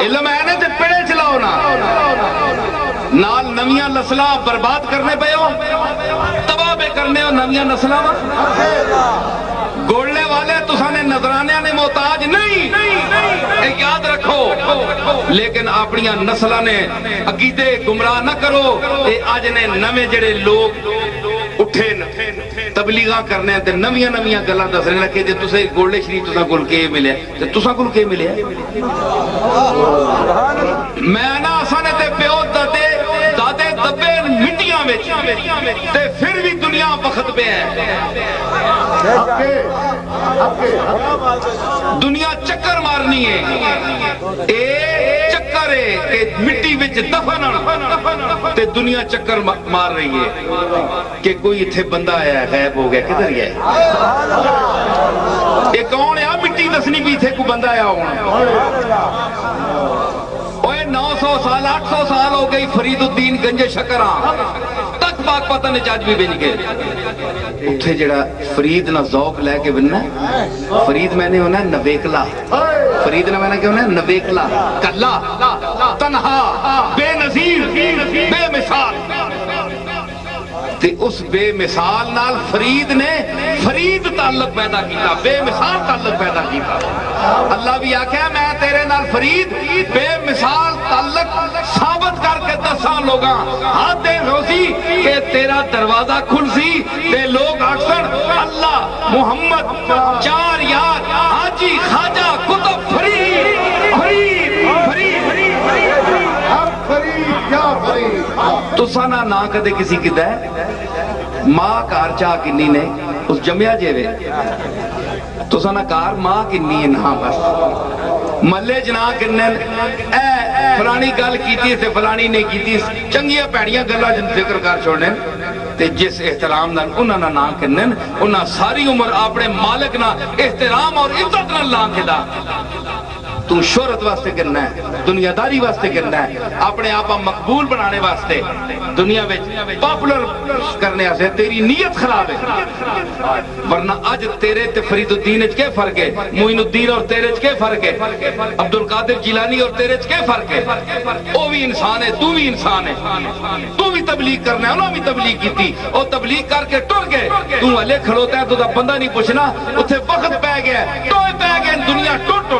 علم ہے نے تے پیڑے چلاؤ نا نال نویاں نسلاں برباد کرنے پے ہو تباہ بے کرنے ہو نویاں نسلاں گولنے والے تسانے نظرانے نے محتاج نہیں یاد رکھو لیکن اپنی نسلہ نے عقیدے گمراہ نہ کرو اے آج نے نوے جڑے لوگ اٹھے تبلیغاں کرنے تے نویاں گلاں دسنے لگے جے تسے گولڈے شریف تساں کول کے ملے تے تساں کول کے ملے میں نا اساں نے تے پیو دادے دبے مٹیاں وچ تے پھر بھی دنیا وقت پہ ہے دنیا چکر مارنی ہے اے چکر ہے کہ مٹی وچ دفن تے دنیا چکر مار رہی ہے کہ کوئی اتھے بندہ آیا ہے غائب ہو گیا کدھر گیا یہ کون ہے مٹی دسنی بھی تھے کو بندہ آیا ہونا اوے 900 سال 800 سال ہو گئی فرید الدین گنج شکراں تک پاک پتن چاج بھی بن گئے اتھے جڑا فرید نہ ذوق لے کے بننا فرید میں نے ہونا ہے نویکلا فرید نہ میں نے کیا ہونا ہے نویکلا کلا تنہا بے نظیر بے مثال تے اس بے مثال نال فرید نے فرید تعلق پیدا کیتا بے مثال تعلق پیدا کیتا اللہ بھی آکھیا میں تیرے نال فرید بے مثال تعلق ثابت کر کے دساں لوگاں ہاتھ دے روزی کہ تیرا دروازہ کھل سی تے لوگ اکثر اللہ محمد چار یار حاجی خواجہ کتب فرید تو سانا نہ کدے کسی کدہ ہے ماں کار چاہ کنی نے اس جمعہ جیوے تو سانا کار ماں کنی ہے نہ بس ملے جنا کنن اے فلانی گل کیتی سے فلانی نے کیتی چنگیاں پیڑیاں گلہ جن ذکر کر چھوڑنے تے جس احترام نہ انہاں نہ کنن انہاں ساری عمر اپنے مالک نہ احترام اور عزت نہ لا کے دا تو شہرت واسطے کرنا ہے دنیا داری واسطے کرنا ہے اپنے آپا مقبول بنانے واسطے دنیا میں پاپولر کرنے سے تیری نیت خراب ہے ورنہ آج تیرے تے فرید الدین کے فرق ہے معین الدین اور تیرے کے فرق ہے عبد القادر جیلانی اور تیرے کے فرق ہے وہ بھی انسان ہے تو بھی انسان ہے تو بھی تبلیغ کرنا ہے انہوں بھی تبلیغ کی تھی اور تبلیغ کر کے ٹر گئے تو علیہ کھڑوتا ہے تو دا بندہ نہیں پوچھنا اتھے وقت پہ گیا ٹوئے پہ گئے دنیا ٹوٹ